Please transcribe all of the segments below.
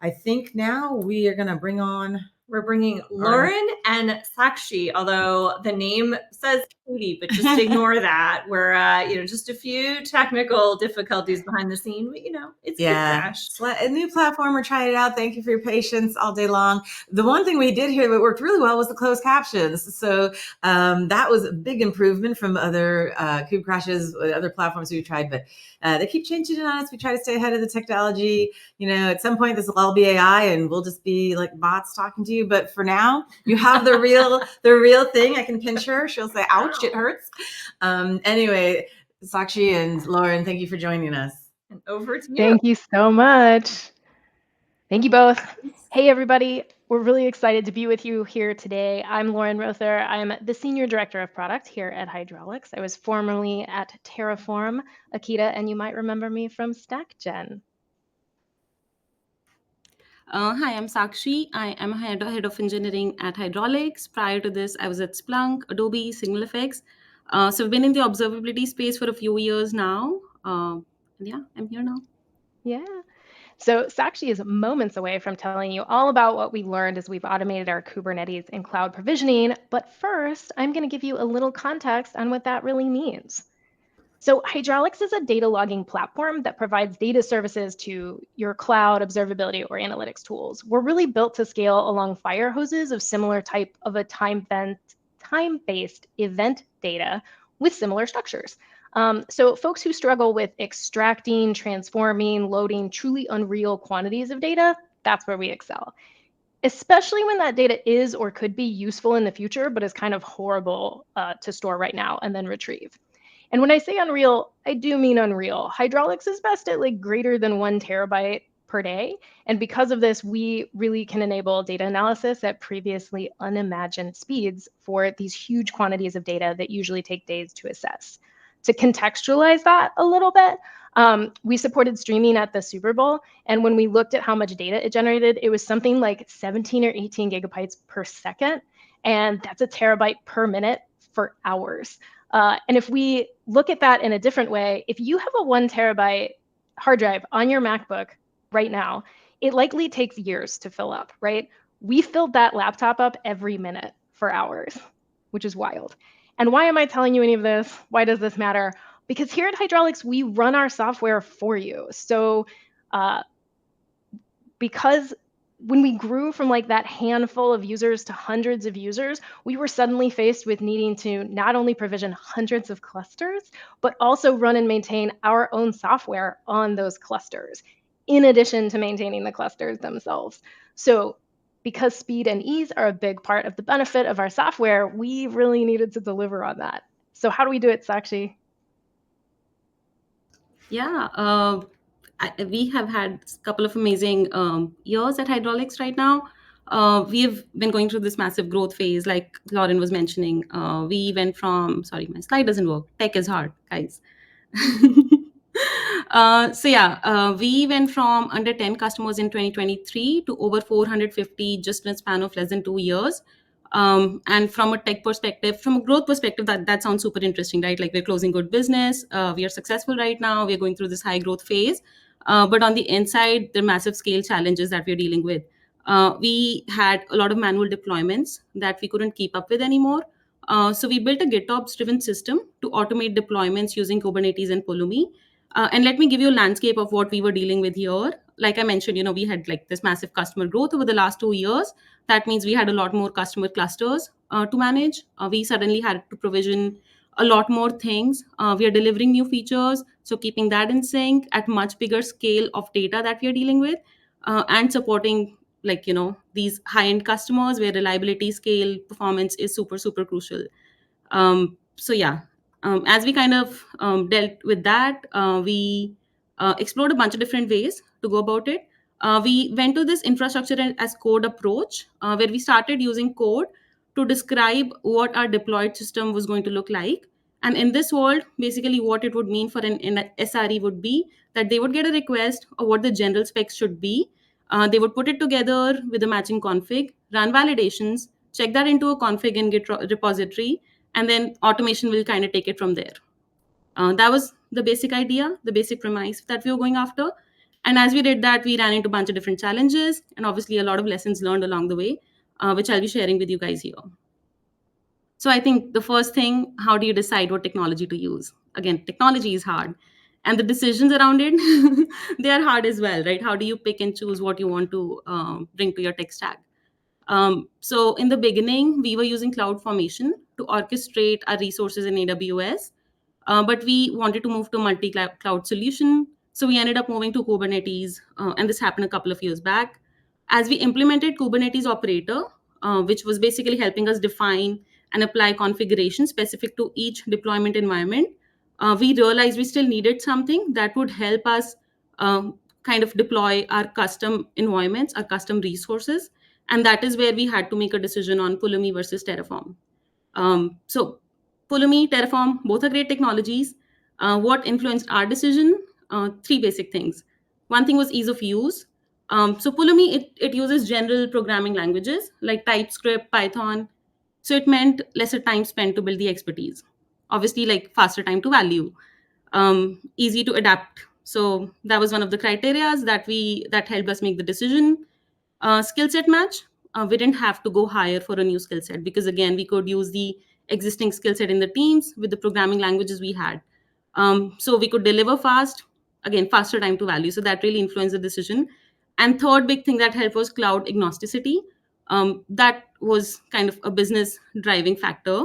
I think now we are going to bring on. We're bringing Lauren and Sakshi, although the name says Katie, but just ignore that. We're, just a few technical difficulties behind the scene, but it's a new platform. We're trying it out. Thank you for your patience all day long. The one thing we did here that worked really well was the closed captions. So that was a big improvement from other Kube crashes, other platforms we tried, but they keep changing it on us. We try to stay ahead of the technology. At some point this will all be AI and we'll just be like bots talking to you. But for now, you have the real thing. I can pinch her. She'll say, ouch, it hurts. Anyway, Sakshi and Lauren, thank you for joining us. And over to you. Thank you so much. Thank you both. Hey, everybody. We're really excited to be with you here today. I'm Lauren Rother. I'm the Senior Director of Product here at Hydrolix. I was formerly at Terraform, Akita, and you might remember me from StackGen. Hi, I'm Sakshi. I am head of engineering at Hydrolix. Prior to this, I was at Splunk, Adobe, SignalFX. So we've been in the observability space for a few years now. I'm here now. Yeah. So Sakshi is moments away from telling you all about what we learned as we've automated our Kubernetes and cloud provisioning. But first, I'm going to give you a little context on what that really means. So Hydrolix is a data logging platform that provides data services to your cloud, observability, or analytics tools. We're really built to scale along fire hoses of similar type of a time-based event data with similar structures. So folks who struggle with extracting, transforming, loading truly unreal quantities of data, that's where we excel. Especially when that data is or could be useful in the future, but is kind of horrible to store right now and then retrieve. And when I say unreal, I do mean unreal. Hydrolix is best at like greater than 1 terabyte per day. And because of this, we really can enable data analysis at previously unimagined speeds for these huge quantities of data that usually take days to assess. To contextualize that a little bit, we supported streaming at the Super Bowl. And when we looked at how much data it generated, it was something like 17 or 18 gigabytes per second. And that's a terabyte per minute for hours. And if we look at that in a different way, if you have a 1 terabyte hard drive on your MacBook right now, it likely takes years to fill up, right? We filled that laptop up every minute for hours, which is wild. And why am I telling you any of this? Why does this matter? Because here at Hydrolix, we run our software for you. So because when we grew from like that handful of users to hundreds of users, we were suddenly faced with needing to not only provision hundreds of clusters, but also run and maintain our own software on those clusters, in addition to maintaining the clusters themselves. So because speed and ease are a big part of the benefit of our software, we really needed to deliver on that. So how do we do it, Sakshi? Yeah, we have had a couple of amazing years at Hydrolix right now. We have been going through this massive growth phase, like Lauren was mentioning. We went from, sorry, my slide doesn't work. Tech is hard, guys. We went from under 10 customers in 2023 to over 450 just in a span of less than 2 years. And from a tech perspective, from a growth perspective, that sounds super interesting, right? Like we're closing good business. We are successful right now. We're going through this high growth phase. But on the inside, there are massive scale challenges that we're dealing with. We had a lot of manual deployments that we couldn't keep up with anymore. So we built a GitOps-driven system to automate deployments using Kubernetes and Pulumi. And let me give you a landscape of what we were dealing with here. Like I mentioned, we had like this massive customer growth over the last 2 years. That means we had a lot more customer clusters to manage. We suddenly had to provision a lot more things. We are delivering new features. So keeping that in sync at much bigger scale of data that we are dealing with and supporting these high-end customers where reliability, scale, performance is super, super crucial. As we kind of dealt with that, we explored a bunch of different ways to go about it. We went to this infrastructure as code approach, where we started using code to describe what our deployed system was going to look like. And in this world, basically what it would mean for an SRE would be that they would get a request of what the general specs should be. They would put it together with a matching config, run validations, check that into a config in Git repository, and then automation will kind of take it from there. That was the basic idea, the basic premise that we were going after. And as we did that, we ran into a bunch of different challenges and obviously a lot of lessons learned along the way, which I'll be sharing with you guys here. So I think the first thing, how do you decide what technology to use? Again, technology is hard. And the decisions around it, they are hard as well, right? How do you pick and choose what you want to bring to your tech stack? So in the beginning, we were using CloudFormation to orchestrate our resources in AWS, but we wanted to move to multi-cloud solution. So we ended up moving to Kubernetes, and this happened a couple of years back. As we implemented Kubernetes operator, which was basically helping us define and apply configuration specific to each deployment environment, we realized we still needed something that would help us kind of deploy our custom environments, our custom resources. And that is where we had to make a decision on Pulumi versus Terraform. So Pulumi, Terraform, both are great technologies. What influenced our decision? Three basic things. One thing was ease of use. So Pulumi, it uses general programming languages like TypeScript, Python. So it meant lesser time spent to build the expertise. Obviously, like faster time to value, easy to adapt. So that was one of the criterias that helped us make the decision. Skill set match. We didn't have to go higher for a new skill set because again, we could use the existing skill set in the teams with the programming languages we had. So we could deliver fast, again, faster time to value. So that really influenced the decision. And third big thing that helped was cloud agnosticity. That was kind of a business driving factor.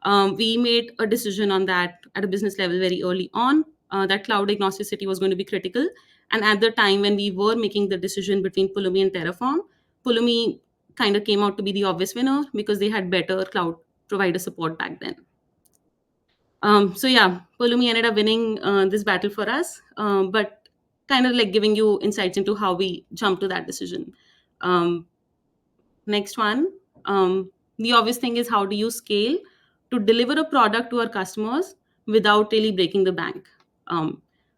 We made a decision on that at a business level very early on, that cloud agnosticity was going to be critical. And at the time when we were making the decision between Pulumi and Terraform, Pulumi kind of came out to be the obvious winner because they had better cloud provider support back then. So yeah, Pulumi ended up winning this battle for us, but kind of like giving you insights into how we jumped to that decision. Next one, the obvious thing is how do you scale to deliver a product to our customers without really breaking the bank?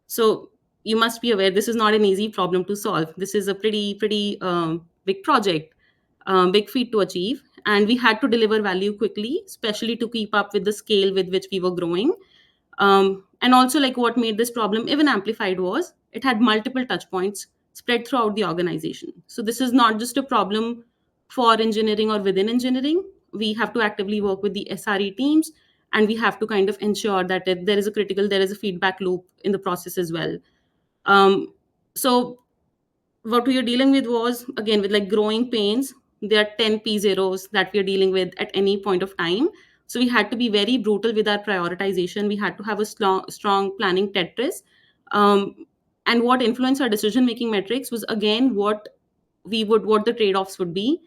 So you must be aware this is not an easy problem to solve. This is a pretty big project, big feat to achieve, and we had to deliver value quickly, especially to keep up with the scale with which we were growing. And also, like what made this problem even amplified was it had multiple touch points spread throughout the organization. So this is not just a problem for engineering or within engineering. We have to actively work with the SRE teams, and we have to kind of ensure that there is a feedback loop in the process as well. So what we are dealing with was, again, with like growing pains. There are 10 P0s that we are dealing with at any point of time. So we had to be very brutal with our prioritization. We had to have a strong planning Tetris. And what influenced our decision-making metrics was, again, what the trade-offs would be.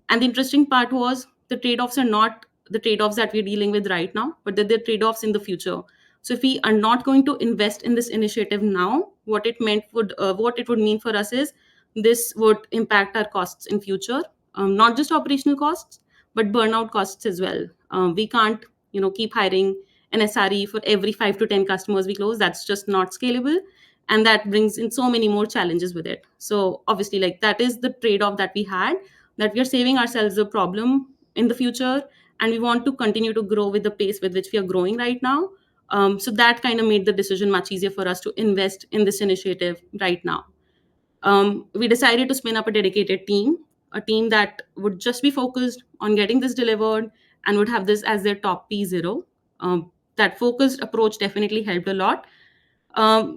And the interesting part was the trade-offs are not the trade-offs that we're dealing with right now, but they're the trade-offs in the future. So if we are not going to invest in this initiative now, what it would mean for us is this would impact our costs in future, not just operational costs, but burnout costs as well. We can't, keep hiring an SRE for every 5 to 10 customers we close. That's just not scalable, and that brings in so many more challenges with it. So obviously, like that is the trade-off that we had, that we are saving ourselves a problem in the future, and we want to continue to grow with the pace with which we are growing right now. So that kind of made the decision much easier for us to invest in this initiative right now. We decided to spin up a dedicated team, a team that would just be focused on getting this delivered and would have this as their top P0. That focused approach definitely helped a lot.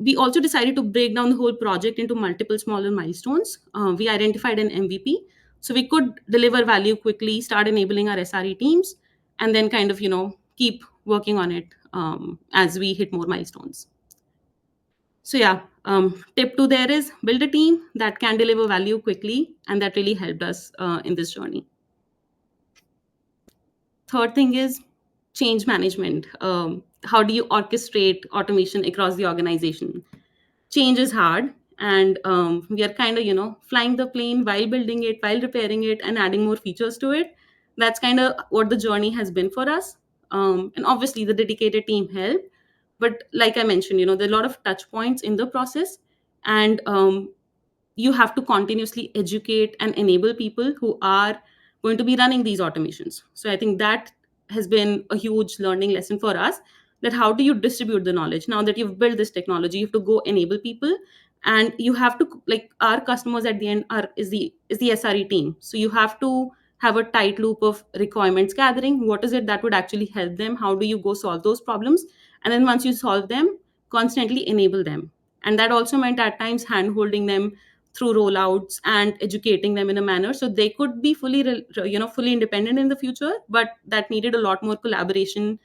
We also decided to break down the whole project into multiple smaller milestones. We identified an MVP, so we could deliver value quickly, start enabling our SRE teams, and then kind of, keep working on it as we hit more milestones. So yeah, tip 2 there is build a team that can deliver value quickly, and that really helped us in this journey. Third thing is change management. How do you orchestrate automation across the organization? Change is hard, and we are kind of, flying the plane while building it, while repairing it, and adding more features to it. That's kind of what the journey has been for us. And obviously, the dedicated team helped. But like I mentioned, there are a lot of touch points in the process, and you have to continuously educate and enable people who are going to be running these automations. So I think that has been a huge learning lesson for us, that how do you distribute the knowledge? Now that you've built this technology, you have to go enable people, And you have to, like, our customers at the end is the SRE team. So you have to have a tight loop of requirements gathering. What is it that would actually help them? How do you go solve those problems? And then once you solve them, constantly enable them. And that also meant at times hand holding them through rollouts and educating them in a manner so they could be fully fully independent in the future, but that needed a lot more collaboration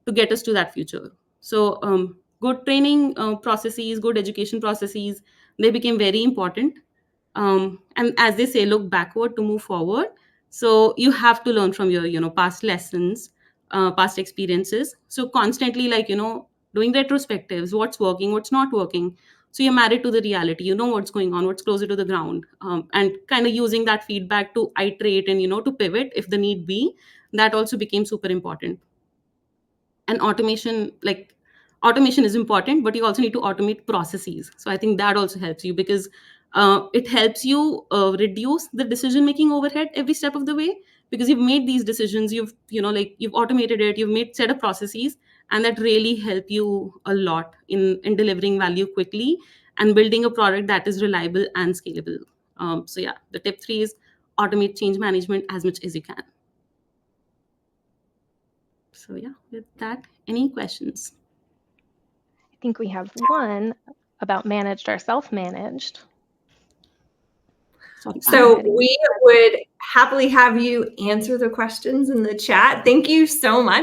to get us to that future. So good training processes, good education processes, they became very important. And as they say, look backward to move forward. So you have to learn from your past lessons, past experiences. So constantly, like, doing retrospectives, what's working, what's not working. So you're married to the reality, you know what's going on, what's closer to the ground, and kind of using that feedback to iterate and to pivot if the need be. That also became super important. And automation is important, but you also need to automate processes. So I think that also helps you, because it helps you reduce the decision making overhead every step of the way, because you've made these decisions, you've automated it, you've made set of processes, and that really help you a lot in delivering value quickly and building a product that is reliable and scalable. So yeah, the tip 3 is automate change management as much as you can. So yeah, with that, any questions? I think we have one about managed or self-managed. So we would happily have you answer the questions in the chat. Thank you so much.